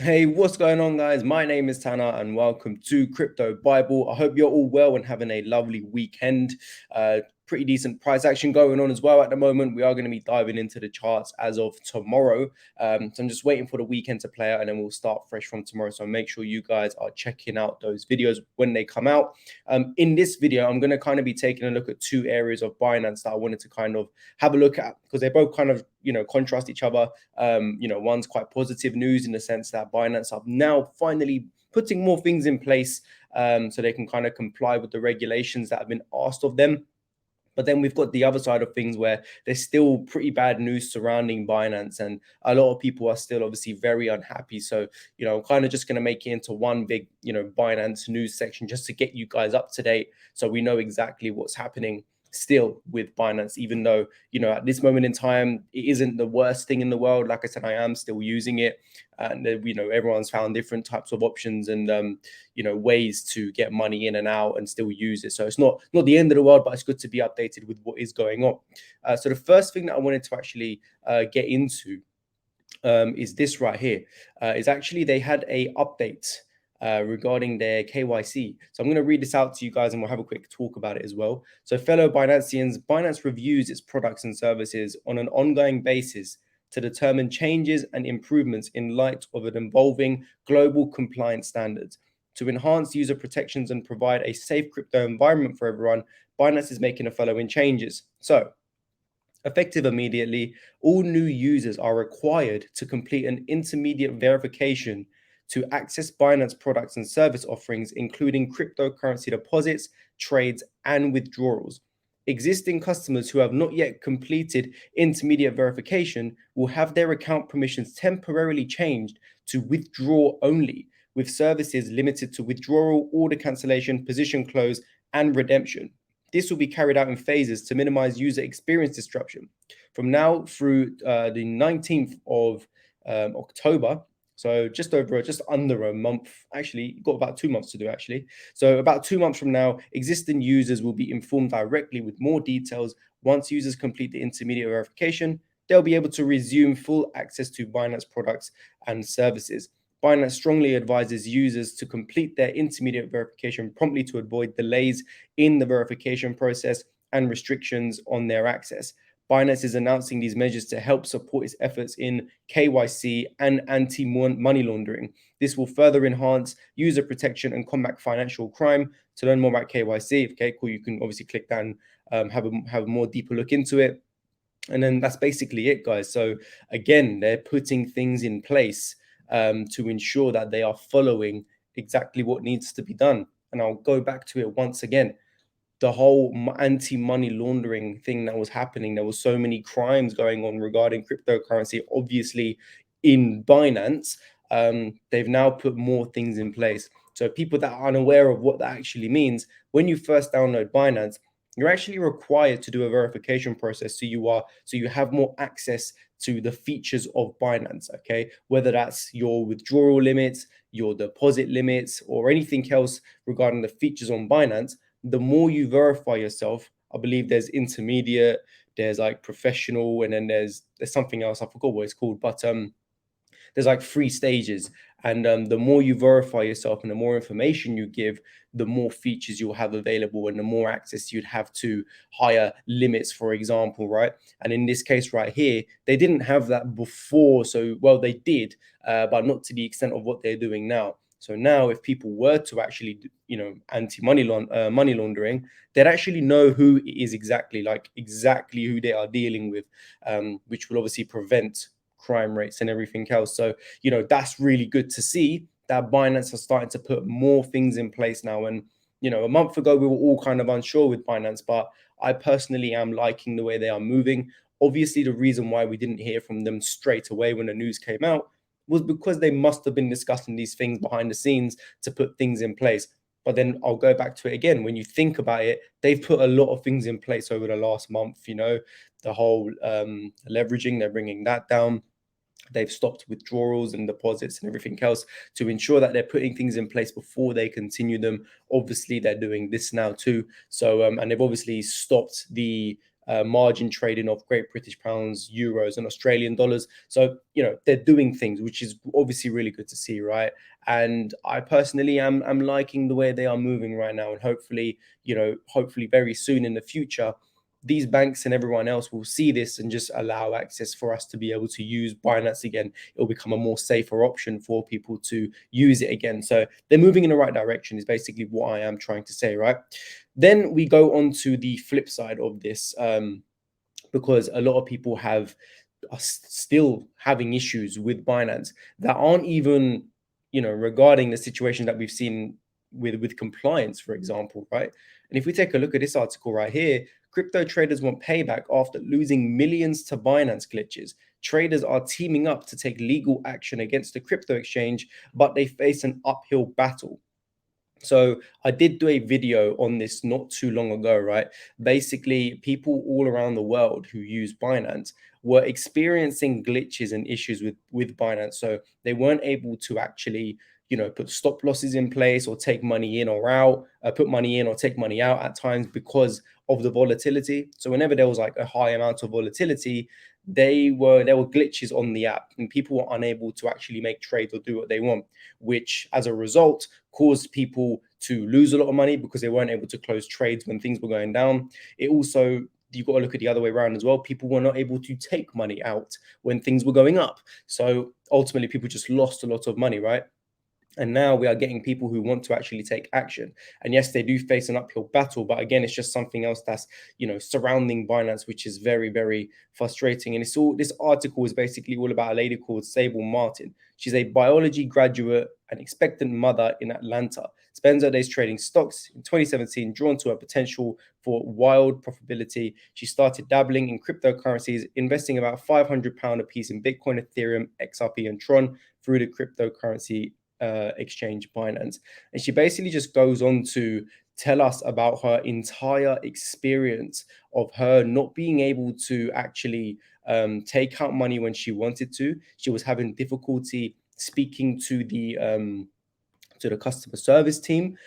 Hey, what's going on, guys? My name is Tanner, and welcome to Crypto Bible. I hope you're all well and having a lovely weekend. Pretty decent price action going on as well at the moment. We are going to be diving into the charts as of tomorrow. So I'm just waiting for the weekend to play out, and then we'll start fresh from tomorrow. So make sure you guys are checking out those videos when they come out. In this video, I'm going to kind of be taking a look at two areas of Binance that I wanted to kind of have a look at because they both kind of contrast each other. One's quite positive news in the sense that Binance are now finally putting more things in place so they can kind of comply with the regulations that have been asked of them. But then we've got the other side of things where there's still pretty bad news surrounding Binance, and a lot of people are still obviously very unhappy. So, I'm kind of just going to make it into one big, Binance news section just to get you guys up to date so we know exactly what's happening still with Binance, even though, at this moment in time, it isn't the worst thing in the world. Like I said, I am still using it. And, everyone's found different types of options and, ways to get money in and out and still use it. So it's not the end of the world, but it's good to be updated with what is going on. So the first thing that I wanted to actually get into is this right here. Is actually they had a update regarding their KYC. So I'm going to read this out to you guys and we'll have a quick talk about it as well. So fellow Binanceans, Binance reviews its products and services on an ongoing basis to determine changes and improvements in light of an evolving global compliance standards. To enhance user protections and provide a safe crypto environment for everyone, Binance is making the following changes. So, effective immediately, all new users are required to complete an intermediate verification to access Binance products and service offerings, including cryptocurrency deposits, trades, and withdrawals. Existing customers who have not yet completed intermediate verification will have their account permissions temporarily changed to withdraw only, with services limited to withdrawal, order cancellation, position close, and redemption. This will be carried out in phases to minimize user experience disruption. From now through the 19th of October, so just under a month, actually, got about 2 months to do, actually. So about 2 months from now, existing users will be informed directly with more details. Once users complete the intermediate verification, they'll be able to resume full access to Binance products and services. Binance strongly advises users to complete their intermediate verification promptly to avoid delays in the verification process and restrictions on their access. Binance is announcing these measures to help support its efforts in KYC and anti-money-laundering. This will further enhance user protection and combat financial crime. To learn more about KYC, okay, cool, you can obviously click that and have a more deeper look into it. And then that's basically it, guys. So again, they're putting things in place to ensure that they are following exactly what needs to be done. And I'll go back to it once again. The whole anti-money laundering thing that was happening, there was so many crimes going on regarding cryptocurrency, obviously in Binance. They've now put more things in place. So people that are unaware of what that actually means, when you first download Binance, you're actually required to do a verification process so you have more access to the features of Binance, okay? Whether that's your withdrawal limits, your deposit limits, or anything else regarding the features on Binance. The more you verify yourself, I believe there's intermediate, there's like professional, and then there's something else, I forgot what it's called, but there's like 3 stages. And the more you verify yourself and the more information you give, the more features you'll have available and the more access you'd have to higher limits, for example, right? And in this case right here, they didn't have that before. So, well, they did, but not to the extent of what they're doing now. So now if people were to actually, anti-money money laundering, they'd actually know who it is exactly who they are dealing with, which will obviously prevent crime rates and everything else. So, that's really good to see that Binance are starting to put more things in place now. And, a month ago, we were all kind of unsure with Binance, but I personally am liking the way they are moving. Obviously, the reason why we didn't hear from them straight away when the news came out was because they must have been discussing these things behind the scenes to put things in place. But then I'll go back to it again. When you think about it, they've put a lot of things in place over the last month, the whole leveraging, they're bringing that down. They've stopped withdrawals and deposits and everything else to ensure that they're putting things in place before they continue them. Obviously, they're doing this now too. So, and they've obviously stopped the margin trading of Great British pounds, euros, and Australian dollars. So, they're doing things, which is obviously really good to see, right? And I personally am liking the way they are moving right now. And hopefully, hopefully very soon in the future, these banks and everyone else will see this and just allow access for us to be able to use Binance again. It'll become a more safer option for people to use it again. So they're moving in the right direction, is basically what I am trying to say, right? Then we go on to the flip side of this, because a lot of people are still having issues with Binance that aren't even, regarding the situation that we've seen with compliance, for example, right? And if we take a look at this article right here, crypto traders want payback after losing millions to Binance glitches. Traders are teaming up to take legal action against the crypto exchange, but they face an uphill battle. So I did do a video on this not too long ago, right? Basically, people all around the world who use Binance were experiencing glitches and issues with Binance. So they weren't able to actually, put stop losses in place or take money in or out, put money in or take money out at times because of the volatility. So whenever there was like a high amount of volatility, there were glitches on the app and people were unable to actually make trades or do what they want, which as a result caused people to lose a lot of money because they weren't able to close trades when things were going down. It also, you've got to look at the other way around as well. People were not able to take money out when things were going up. So ultimately, people just lost a lot of money, right? And now we are getting people who want to actually take action. And yes, they do face an uphill battle, but again, it's just something else that's, surrounding Binance, which is very, very frustrating. And this article is basically all about a lady called Sable Martin. She's a biology graduate and expectant mother in Atlanta. Spends her days trading stocks. In 2017, drawn to her potential for wild profitability, she started dabbling in cryptocurrencies, investing about £500 a piece in Bitcoin, Ethereum, XRP, and Tron through the cryptocurrency exchange Binance. And she basically just goes on to tell us about her entire experience of her not being able to actually take out money when she wanted to. She was having difficulty speaking to the customer service team.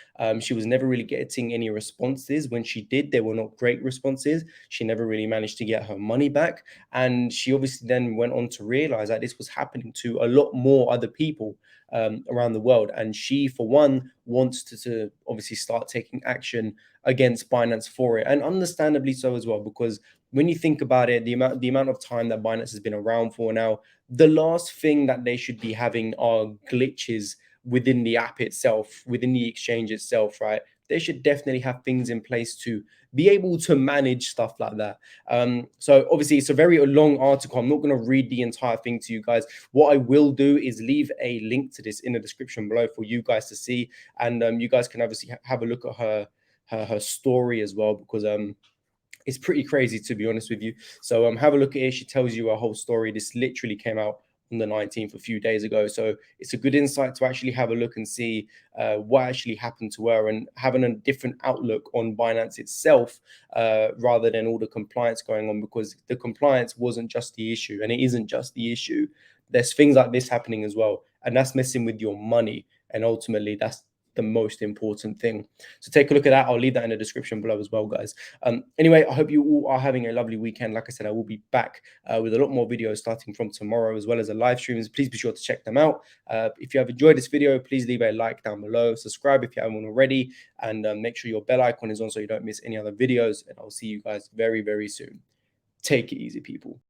She was never really getting any responses. When she did, they were not great responses. She never really managed to get her money back. And she obviously then went on to realize that this was happening to a lot more other people around the world. And she, for one, wants to obviously start taking action against Binance for it. And understandably so as well, because when you think about it, the amount of time that Binance has been around for now, the last thing that they should be having are glitches within the app itself, within the exchange itself, right? They should definitely have things in place to be able to manage stuff like that. So obviously it's a very long article. I'm not going to read the entire thing to you guys. What I will do is leave a link to this in the description below for you guys to see, and you guys can obviously have a look at her story as well, because it's pretty crazy, to be honest with you. So have a look at it. She tells you a whole story. This literally came out on the 19th, a few days ago. So it's a good insight to actually have a look and see what actually happened to her, and having a different outlook on Binance itself, rather than all the compliance going on, because the compliance wasn't just the issue, and it isn't just the issue. There's things like this happening as well, and that's messing with your money. And ultimately, that's the most important thing. So take a look at that. I'll leave that in the description below as well, guys. Anyway, I hope you all are having a lovely weekend. Like I said, I will be back with a lot more videos starting from tomorrow, as well as the live streams. Please be sure to check them out. If you have enjoyed this video, please leave a like down below. Subscribe if you haven't already, and make sure your bell icon is on so you don't miss any other videos. And I'll see you guys very, very soon. Take it easy, people.